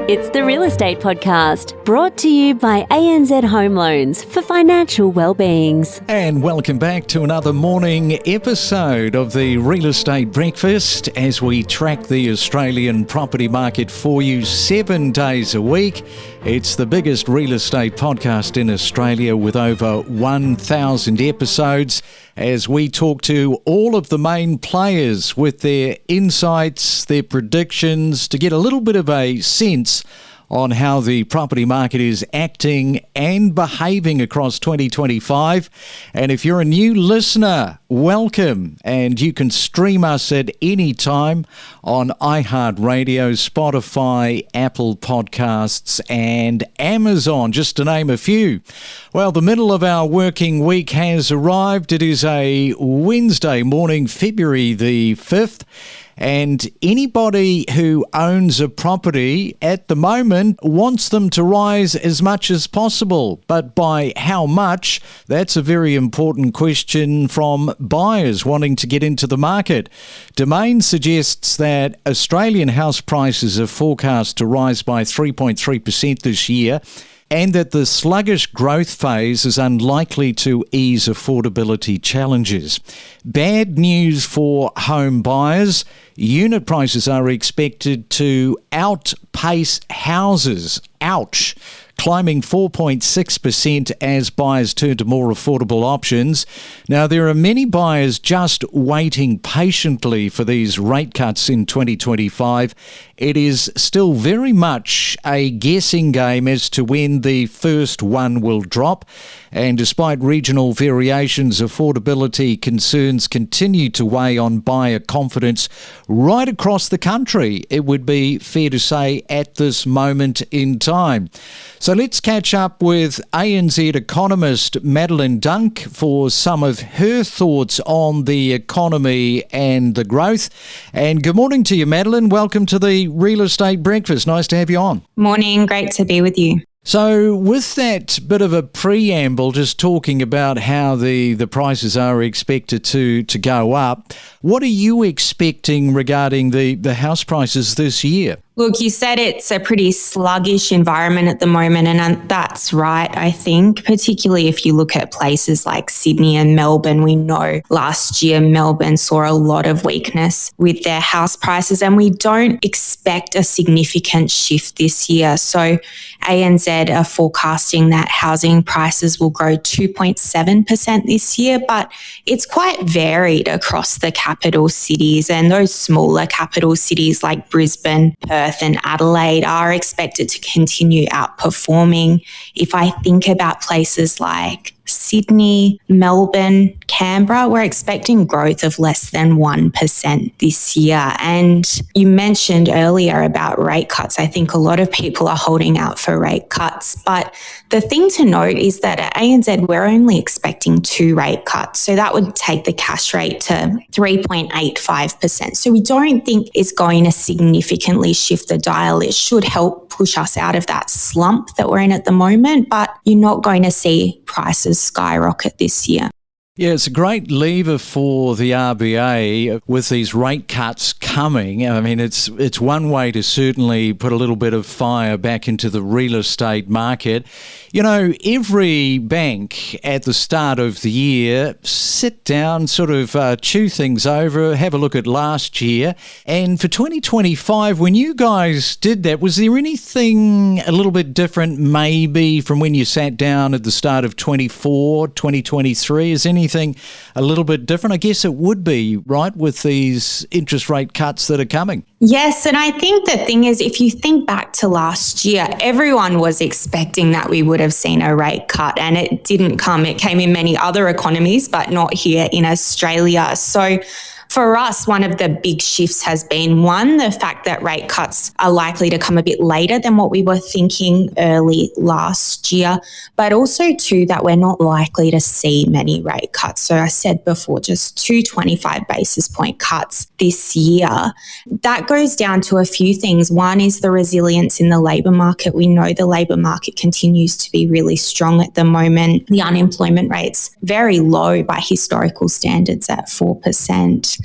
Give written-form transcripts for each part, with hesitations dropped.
It's the Real Estate Podcast, brought to you by ANZ Home Loans for financial well-beings. And welcome back to another morning episode of the Real Estate Breakfast as we track the Australian property market for you 7 days a week. It's the biggest real estate podcast in Australia with over 1,000 episodes as we talk to all of the main players with their insights, their predictions, to get a little bit of a sense on how the property market is acting and behaving across 2025. And if you're a new listener, welcome. And you can stream us at any time on iHeartRadio, Spotify, Apple Podcasts and Amazon, just to name a few. Well, the middle of our working week has arrived. It is a Wednesday morning, February the 5th. And anybody who owns a property at the moment wants them to rise as much as possible. But by how much? That's a very important question from buyers wanting to get into the market. Domain suggests that Australian house prices are forecast to rise by 3.3% this year, and that the sluggish growth phase is unlikely to ease affordability challenges. Bad news for home buyers. Unit prices are expected to outpace houses. Ouch! Climbing 4.6% as buyers turn to more affordable options. Now, there are many buyers just waiting patiently for these rate cuts in 2025. It is still very much a guessing game as to when the first one will drop. And despite regional variations, affordability concerns continue to weigh on buyer confidence right across the country, it would be fair to say, at this moment in time. So let's catch up with ANZ Economist Madeline Dunk for some of her thoughts on the economy and the growth. And good morning to you, Madeline. Welcome to the Real Estate Breakfast. Nice to have you on. Morning. Great to be with you. So with that bit of a preamble, just talking about how the prices are expected to go up, what are you expecting regarding the house prices this year? Look, you said it's a pretty sluggish environment at the moment, and that's right, I think, particularly if you look at places like Sydney and Melbourne. We know last year Melbourne saw a lot of weakness with their house prices, and we don't expect a significant shift this year. So ANZ are forecasting that housing prices will grow 2.7% this year, but it's quite varied across the capital cities, and those smaller capital cities like Brisbane, Perth and Adelaide are expected to continue outperforming. If I think about places like Sydney, Melbourne, Canberra, we're expecting growth of less than 1% this year. And you mentioned earlier about rate cuts. I think a lot of people are holding out for rate cuts. But the thing to note is that at ANZ, we're only expecting 2 rate cuts. So that would take the cash rate to 3.85%. So we don't think it's going to significantly shift the dial. It should help push us out of that slump that we're in at the moment, but you're not going to see prices skyrocket this year. Yeah, it's a great lever for the RBA with these rate cuts coming. I mean, it's one way to certainly put a little bit of fire back into the real estate market. You know, every bank at the start of the year sit down, sort of chew things over, have a look at last year. And for 2025, when you guys did that, was there anything a little bit different maybe from when you sat down at the start of 2023? Is anything a little bit different? I guess it would be, right, with these interest rate cuts that are coming. Yes, and I think the thing is, if you think back to last year, everyone was expecting that we would have seen a rate cut, and it didn't come. It came in many other economies, but not here in Australia. So for us, one of the big shifts has been, one, the fact that rate cuts are likely to come a bit later than what we were thinking early last year, but also, two, that we're not likely to see many rate cuts. So I said before, just 2 25 basis point cuts this year. That goes down to a few things. One is the resilience in the labour market. We know the labour market continues to be really strong at the moment. The unemployment rate's very low by historical standards at 4%.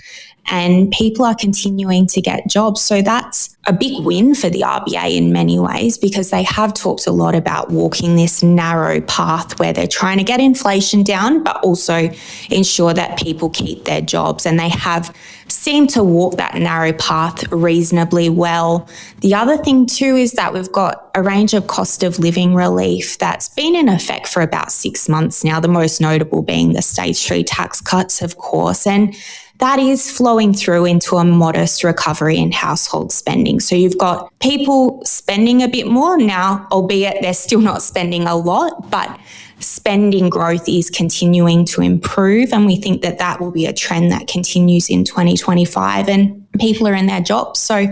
and people are continuing to get jobs. So that's a big win for the RBA in many ways, because they have talked a lot about walking this narrow path where they're trying to get inflation down, but also ensure that people keep their jobs. And they have seemed to walk that narrow path reasonably well. The other thing too is that we've got a range of cost of living relief that's been in effect for about 6 months now, the most notable being the stage 3 tax cuts, of course. And that is flowing through into a modest recovery in household spending. So you've got people spending a bit more now, albeit they're still not spending a lot, but spending growth is continuing to improve. And we think that that will be a trend that continues in 2025, and people are in their jobs. So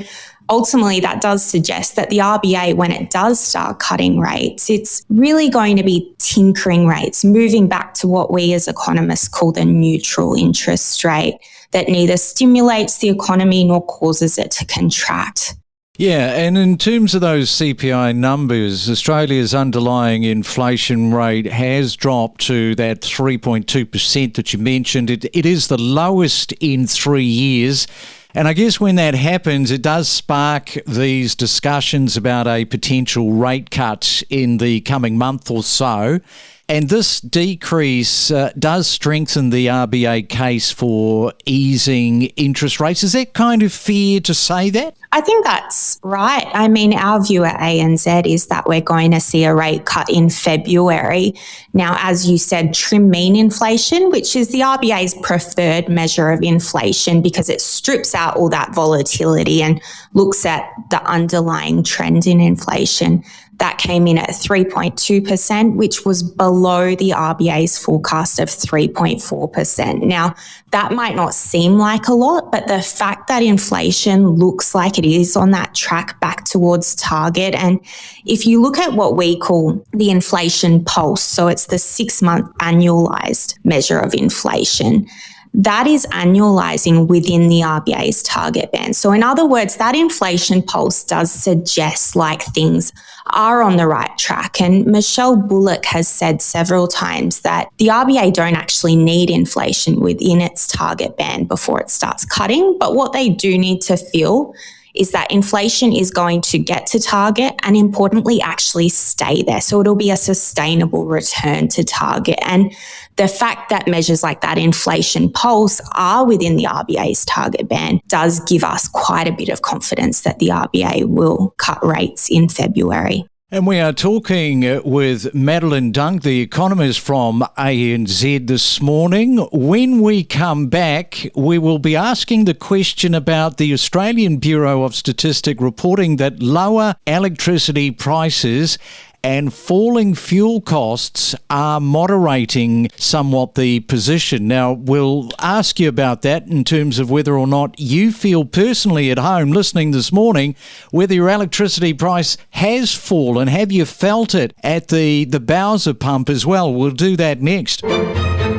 ultimately, that does suggest that the RBA, when it does start cutting rates, it's really going to be tinkering rates, moving back to what we as economists call the neutral interest rate, that neither stimulates the economy nor causes it to contract. Yeah, and in terms of those CPI numbers, Australia's underlying inflation rate has dropped to that 3.2% that you mentioned. It is the lowest in 3 years. And I guess when that happens, it does spark these discussions about a potential rate cut in the coming month or so. And this decrease does strengthen the RBA case for easing interest rates. Is that kind of fair to say that? I think that's right. I mean, our view at ANZ is that we're going to see a rate cut in February. Now, as you said, trim mean inflation, which is the RBA's preferred measure of inflation because it strips out all that volatility and looks at the underlying trend in inflation. That came in at 3.2%, which was below the RBA's forecast of 3.4%. Now, that might not seem like a lot, but the fact that inflation looks like it is on that track back towards target, and if you look at what we call the inflation pulse, so it's the 6-month annualized measure of inflation, that is annualizing within the RBA's target band. So in other words, that inflation pulse does suggest like things are on the right track. And Michelle Bullock has said several times that the RBA don't actually need inflation within its target band before it starts cutting. But what they do need to feel is that inflation is going to get to target and importantly actually stay there. So it'll be a sustainable return to target. And the fact that measures like that inflation pulse are within the RBA's target band does give us quite a bit of confidence that the RBA will cut rates in February. And we are talking with Madeline Dunk, the economist from ANZ this morning. When we come back, we will be asking the question about the Australian Bureau of Statistics reporting that lower electricity prices and falling fuel costs are moderating somewhat the position. Now, we'll ask you about that in terms of whether or not you feel personally at home listening this morning, whether your electricity price has fallen. Have you felt it at the Bowser pump as well? We'll do that next.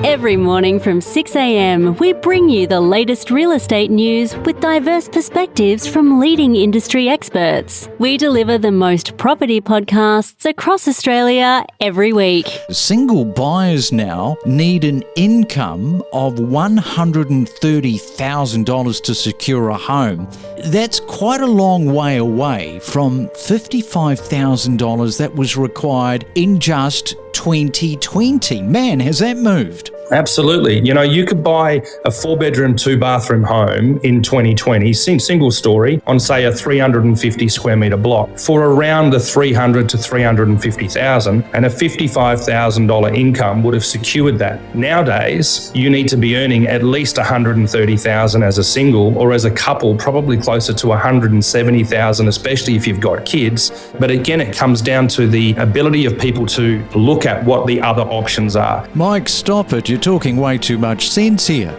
Every morning from 6 a.m, we bring you the latest real estate news with diverse perspectives from leading industry experts. We deliver the most property podcasts across Australia every week. Single buyers now need an income of $130,000 to secure a home. That's quite a long way away from $55,000 that was required in just 2020. Man, has that moved? Absolutely. You know, you could buy a 4-bedroom, 2-bathroom home in 2020, single story, on say a 350 square metre block for around the $300,000 to $350,000, and a $55,000 income would have secured that. Nowadays, you need to be earning at least $130,000 as a single, or as a couple, probably closer to $170,000, especially if you've got kids. But again, it comes down to the ability of people to look at what the other options are. Mike, stop it. You're talking way too much sense here.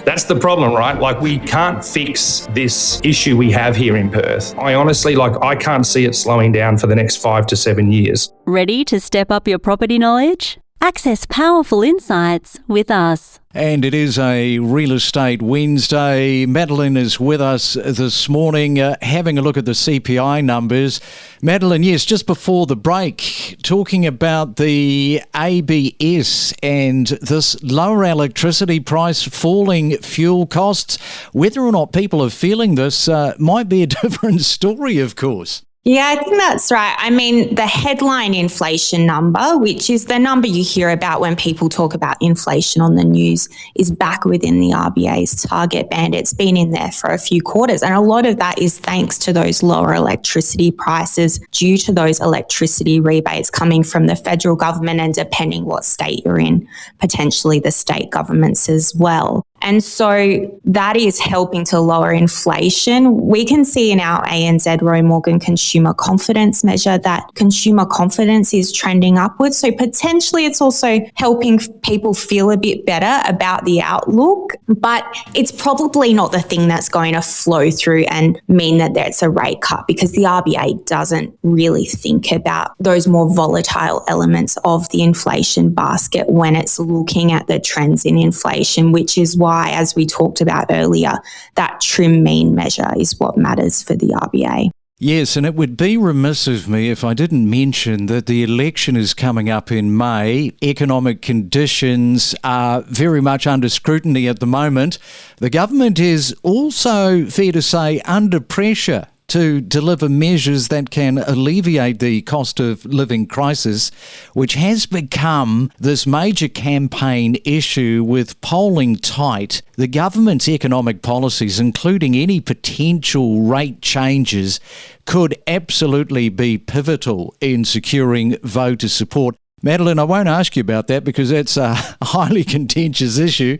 That's the problem, right? Like, we can't fix this issue we have here in Perth. I honestly, I can't see it slowing down for the next 5 to 7 years. Ready to step up your property knowledge? Access powerful insights with us. And it is a Real Estate Wednesday. Madeline is with us this morning, having a look at the CPI numbers. Madeline, yes, just before the break, talking about the ABS and this lower electricity price, falling fuel costs. Whether or not people are feeling this might be a different story, of course. Yeah, I think that's right. I mean, the headline inflation number, which is the number you hear about when people talk about inflation on the news, is back within the RBA's target band. It's been in there for a few quarters. And a lot of that is thanks to those lower electricity prices due to those electricity rebates coming from the federal government and, depending what state you're in, potentially the state governments as well. And so that is helping to lower inflation. We can see in our ANZ Roy Morgan consumer confidence measure that consumer confidence is trending upwards. So potentially it's also helping people feel a bit better about the outlook, but it's probably not the thing that's going to flow through and mean that there's a rate cut, because the RBA doesn't really think about those more volatile elements of the inflation basket when it's looking at the trends in inflation, which is why, as we talked about earlier, that trim mean measure is what matters for the RBA. Yes, and it would be remiss of me if I didn't mention that the election is coming up in May. Economic conditions are very much under scrutiny at the moment. The government is also, fair to say, under pressure to deliver measures that can alleviate the cost of living crisis, which has become this major campaign issue. With polling tight, the government's economic policies, including any potential rate changes, could absolutely be pivotal in securing voter support. Madeline, I won't ask you about that because that's a highly contentious issue,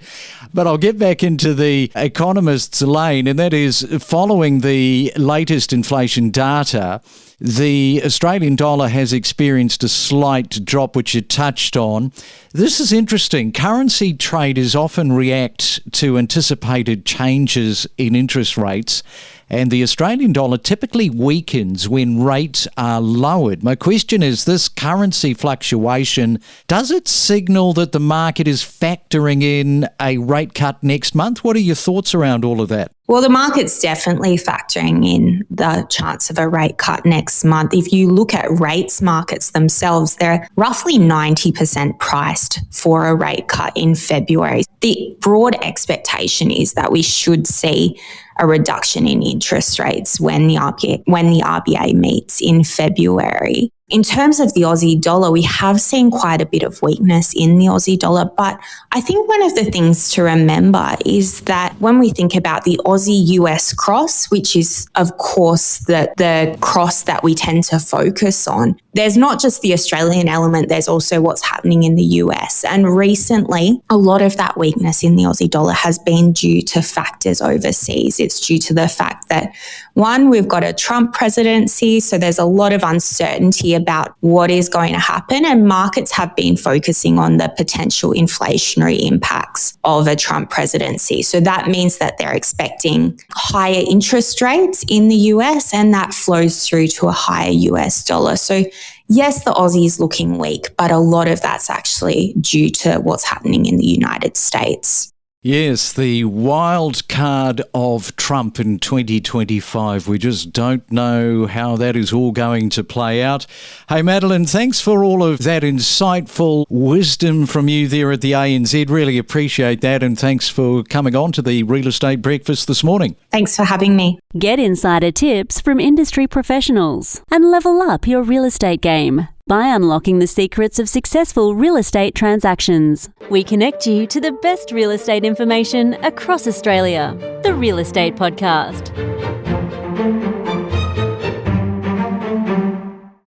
but I'll get back into the economist's lane, and that is, following the latest inflation data, the Australian dollar has experienced a slight drop, which you touched on. This is interesting. Currency traders often react to anticipated changes in interest rates, and the Australian dollar typically weakens when rates are lowered. My question is, this currency fluctuation, does it signal that the market is factoring in a rate cut next month? What are your thoughts around all of that? Well, the market's definitely factoring in the chance of a rate cut next month. If you look at rates markets themselves, they're roughly 90% priced for a rate cut in February. The broad expectation is that we should see a reduction in interest rates when the RBA meets in February. In terms of the Aussie dollar, we have seen quite a bit of weakness in the Aussie dollar, but I think one of the things to remember is that when we think about the Aussie-US cross, which is, of course, the cross that we tend to focus on, there's not just the Australian element, there's also what's happening in the US. And recently, a lot of that weakness in the Aussie dollar has been due to factors overseas. It's due to the fact that, one, we've got a Trump presidency, so there's a lot of uncertainty about what is going to happen, and markets have been focusing on the potential inflationary impacts of a Trump presidency. So that means that they're expecting higher interest rates in the US, and that flows through to a higher US dollar. So yes, the Aussie is looking weak, but a lot of that's actually due to what's happening in the United States. Yes, the wild card of Trump in 2025. We just don't know how that is all going to play out. Hey, Madeline, thanks for all of that insightful wisdom from you there at the ANZ. Really appreciate that, and thanks for coming on to the Real Estate Breakfast this morning. Thanks for having me. Get insider tips from industry professionals and level up your real estate game by unlocking the secrets of successful real estate transactions. We connect you to the best real estate information across Australia. The Real Estate Podcast.